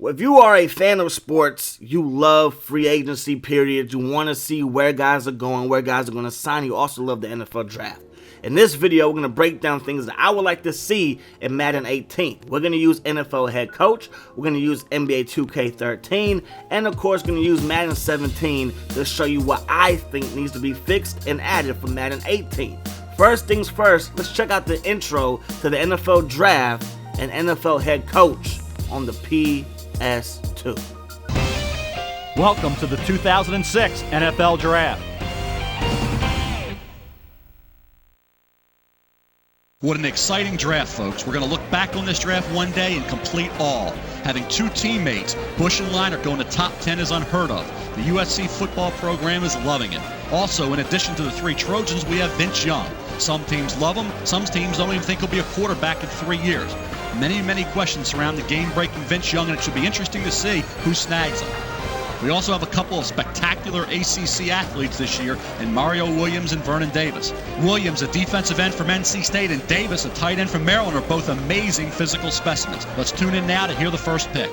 If you are a fan of sports, you love free agency period, you want to see where guys are going, where guys are going to sign, you also love the NFL draft. In this video, we're going to break down things that I would like to see in Madden 18. We're going to use NFL head coach, we're going to use NBA 2K13, and of course, we're going to use Madden 17 to show you what I think needs to be fixed and added for Madden 18. First things first, let's check out the intro to the NFL draft and NFL head coach on the PS2. Welcome to the 2006 NFL Draft. What an exciting draft, folks. We're going to look back on this draft one day and complete all. Having two teammates, Bush and Leinart, going to top 10 is unheard of. The USC football program is loving it. Also, in addition to the three Trojans, we have Vince Young. Some teams love him. Some teams don't even think he'll be a quarterback in 3 years. Many questions surround the game-breaking Vince Young, and it should be interesting to see who snags him. We also have a couple of spectacular ACC athletes this year in Mario Williams and Vernon Davis. Williams, a defensive end from NC State, and Davis, a tight end from Maryland, are both amazing physical specimens. Let's tune in now to hear the first pick.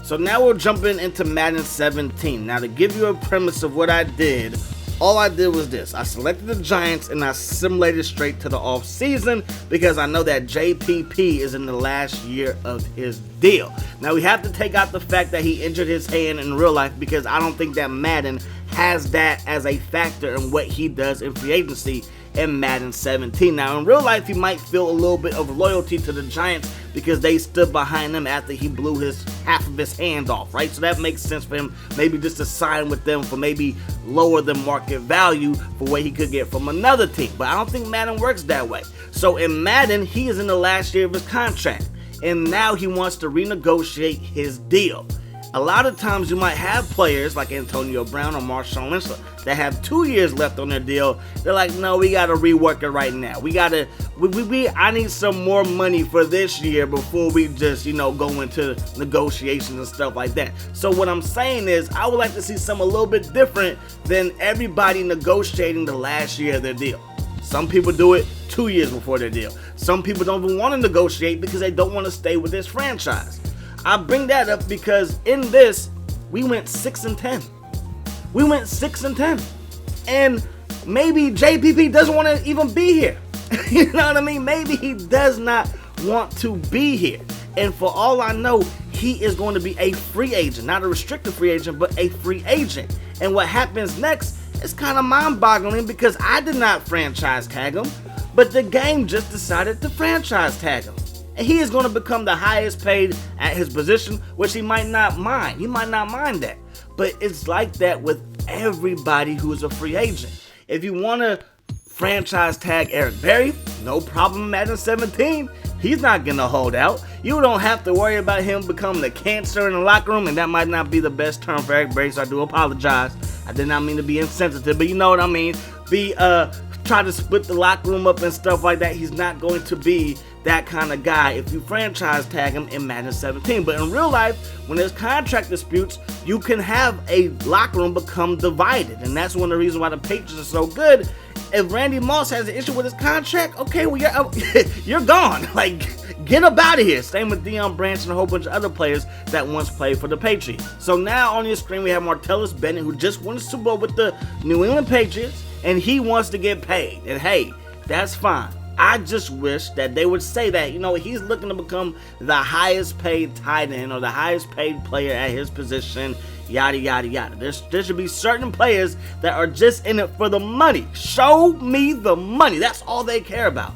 So now we're jumping into Madden 17. Now to give you a premise of what I did, all I did was this. I selected the Giants and I simulated straight to the off season because I know that JPP is in the last year of his deal. Now we have to take out the fact that he injured his hand in real life because I don't think that Madden has that as a factor in what he does in free agency in Madden 17. Now in real life he might feel a little bit of loyalty to the Giants because they stood behind him after he blew half of his hand off, right? So that makes sense for him maybe just to sign with them for maybe lower than market value for what he could get from another team. But I don't think Madden works that way. So in Madden, he is in the last year of his contract and now he wants to renegotiate his deal. A lot of times you might have players like Antonio Brown or Marshawn Lynch that have 2 years left on their deal. They're like, no, we got to rework it right now. I need some more money for this year before we just, go into negotiations and stuff like that. So what I'm saying is I would like to see something a little bit different than everybody negotiating the last year of their deal. Some people do it 2 years before their deal. Some people don't even want to negotiate because they don't want to stay with this franchise. I bring that up because in this, we went 6-10. We went 6-10. And maybe JPP doesn't want to even be here. You know what I mean? Maybe he does not want to be here. And for all I know, he is going to be a free agent. Not a restricted free agent, but a free agent. And what happens next is kind of mind-boggling because I did not franchise tag him, but the game just decided to franchise tag him. And he is going to become the highest paid at his position, which he might not mind. He might not mind that. But it's like that with everybody who is a free agent. If you want to franchise tag Eric Berry, no problem, Madden 17. He's not going to hold out. You don't have to worry about him becoming the cancer in the locker room, and that might not be the best term for Eric Berry, so I do apologize. I did not mean to be insensitive, but you know what I mean. Try to split the locker room up and stuff like that. He's not going to be that kind of guy if you franchise tag him in Madden 17. But in real life, when there's contract disputes, you can have a locker room become divided. And that's one of the reasons why the Patriots are so good. If Randy Moss has an issue with his contract, okay, well, you're gone. Like, get up out of here. Same with Deion Branch and a whole bunch of other players that once played for the Patriots. So now on your screen, we have Martellus Bennett, who just won the Super Bowl with the New England Patriots, and he wants to get paid. And hey, that's fine. I just wish that they would say that, he's looking to become the highest paid tight end or the highest paid player at his position, yada, yada, yada. There should be certain players that are just in it for the money. Show me the money. That's all they care about.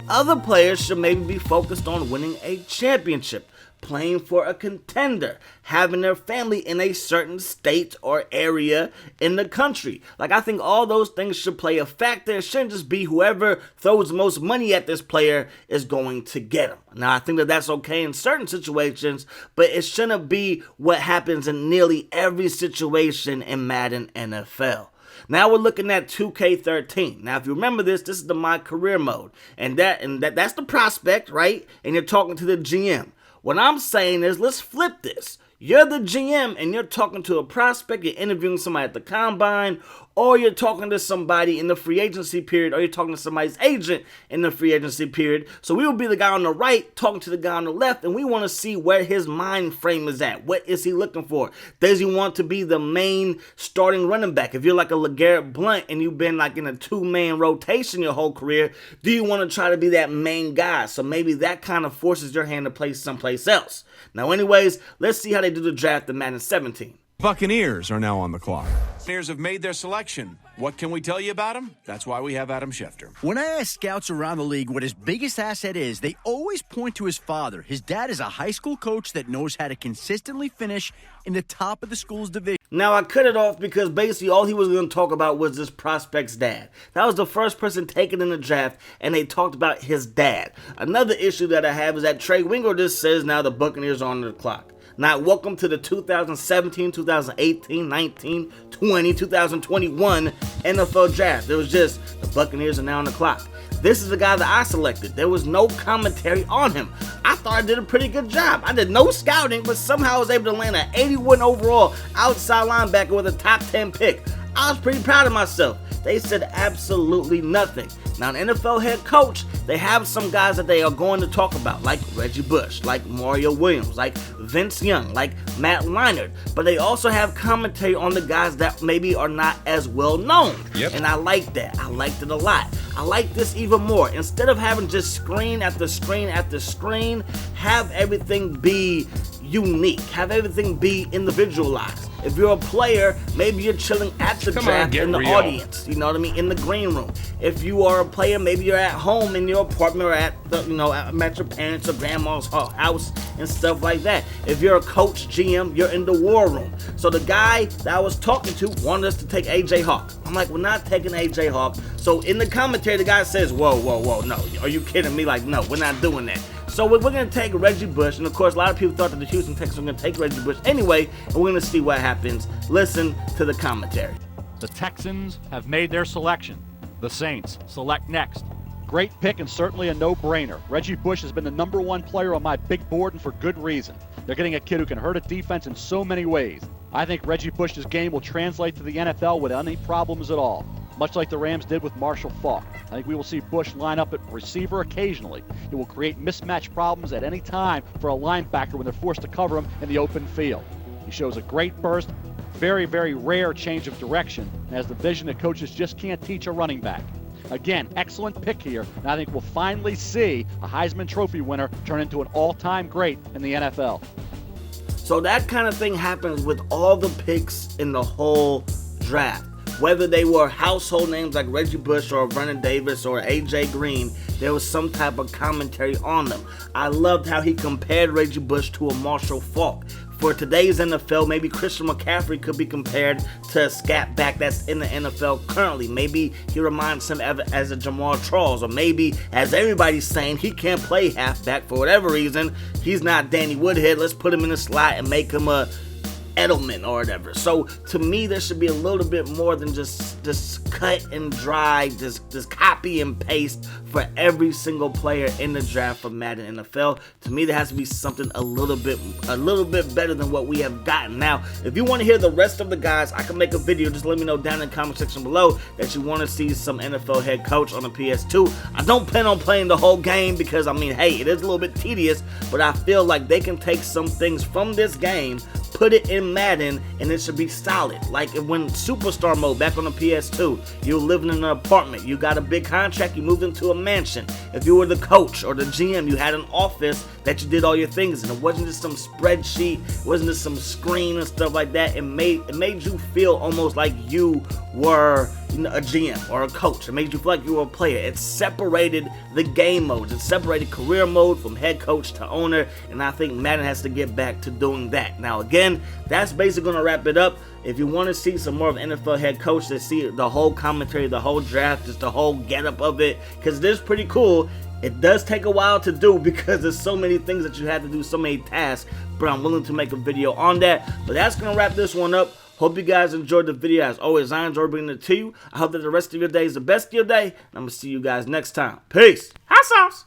Other players should maybe be focused on winning a championship, playing for a contender, having their family in a certain state or area in the country. Like, I think all those things should play a factor. It shouldn't just be whoever throws the most money at this player is going to get him. Now, I think that that's okay in certain situations, but it shouldn't be what happens in nearly every situation in Madden NFL. Now we're looking at 2K13. Now, if you remember this is the My Career mode, and that's the prospect, right? And you're talking to the GM. What I'm saying is, let's flip this. you're the GM and you're talking to a prospect, you're interviewing somebody at the combine, or you're talking to somebody in the free agency period, or you're talking to somebody's agent in the free agency period. So we will be the guy on the right talking to the guy on the left, and we want to see where his mind frame is at. What is he looking for? Does he want to be the main starting running back? If you're like a LeGarrette Blount and you've been like in a two-man rotation your whole career, do you want to try to be that main guy? So maybe that kind of forces your hand to play someplace else. Now anyways, let's see how they do the draft in Madden 17. Buccaneers are now on the clock. Buccaneers have made their selection. What can we tell you about them? That's why we have Adam Schefter. When I ask scouts around the league what his biggest asset is, they always point to his father. His dad is a high school coach that knows how to consistently finish in the top of the school's division. Now, I cut it off because basically all he was going to talk about was this prospect's dad. That was the first person taken in the draft, and they talked about his dad. Another issue that I have is that Trey Wingo just says now the Buccaneers are on the clock. Now, welcome to the 2017, 2018, 19, 20, 2021 NFL Draft. It was just the Buccaneers are now on the clock. This is the guy that I selected. There was no commentary on him. I thought I did a pretty good job. I did no scouting, but somehow I was able to land an 81 overall outside linebacker with a top 10 pick. I was pretty proud of myself. They said absolutely nothing. Now, an NFL head coach, they have some guys that they are going to talk about, like Reggie Bush, like Mario Williams, like Vince Young, like Matt Leinart. But they also have commentary on the guys that maybe are not as well known. Yep. And I like that. I liked it a lot. I like this even more. Instead of having just screen after screen after screen, have everything be unique. Have everything be individualized. If you're a player, maybe you're chilling at the draft in the audience. You know what I mean? In the green room. If you are a player, maybe you're at home in your apartment or at the, at your parents' or grandma's house and stuff like that. If you're a coach, GM, you're in the war room. So the guy that I was talking to wanted us to take AJ Hawk. I'm like, we're not taking AJ Hawk. So in the commentary, the guy says, whoa, no. Are you kidding me? Like, no, we're not doing that. So we're going to take Reggie Bush, and of course, a lot of people thought that the Houston Texans were going to take Reggie Bush anyway, and we're going to see what happens. Listen to the commentary. The Texans have made their selection. The Saints select next. Great pick and certainly a no-brainer. Reggie Bush has been the #1 player on my big board, and for good reason. They're getting a kid who can hurt a defense in so many ways. I think Reggie Bush's game will translate to the NFL without any problems at all, much like the Rams did with Marshall Faulk. I think we will see Bush line up at receiver occasionally. It will create mismatch problems at any time for a linebacker when they're forced to cover him in the open field. He shows a great burst, very, very rare change of direction, and has the vision that coaches just can't teach a running back. Again, excellent pick here, and I think we'll finally see a Heisman Trophy winner turn into an all-time great in the NFL. So that kind of thing happens with all the picks in the whole draft. Whether they were household names like Reggie Bush or Vernon Davis or A.J. Green, there was some type of commentary on them. I loved how he compared Reggie Bush to a Marshall Faulk. For today's NFL, maybe Christian McCaffrey could be compared to a scat back that's in the NFL currently. Maybe he reminds him as a Jamal Charles, or maybe, as everybody's saying, he can't play halfback for whatever reason. He's not Danny Woodhead. Let's put him in the slot and make him a Edelman or whatever. So to me, there should be a little bit more than just cut and dry, just copy and paste for every single player in the draft for Madden NFL. To me, there has to be something a little bit better than what we have gotten. Now, if you want to hear the rest of the guys, I can make a video. Just let me know down in the comment section below that you want to see some NFL head coach on the PS2. I don't plan on playing the whole game because, I mean, hey, it is a little bit tedious, but I feel like they can take some things from this game, put it in Madden, and it should be solid. Like when Superstar Mode back on the PS2, you were living in an apartment, you got a big contract, you moved into a mansion. If you were the coach or the GM, you had an office that you did all your things in. It wasn't just some spreadsheet, it wasn't just some screen and stuff like that. It made you feel almost like you were a GM or a coach. It made you feel like you were a player. It separated the game modes. It separated career mode from head coach to owner, and I think Madden has to get back to doing that. Now again, that's basically going to wrap it up. If you want to see some more of NFL head coach, to see the whole commentary, the whole draft, just the whole getup of it, because it is pretty cool. It does take a while to do because there's so many things that you have to do, so many tasks, but I'm willing to make a video on that. But that's going to wrap this one up. Hope you guys enjoyed the video. As always, I enjoy bringing it to you. I hope that the rest of your day is the best of your day, and I'm going to see you guys next time. Peace. Hot sauce.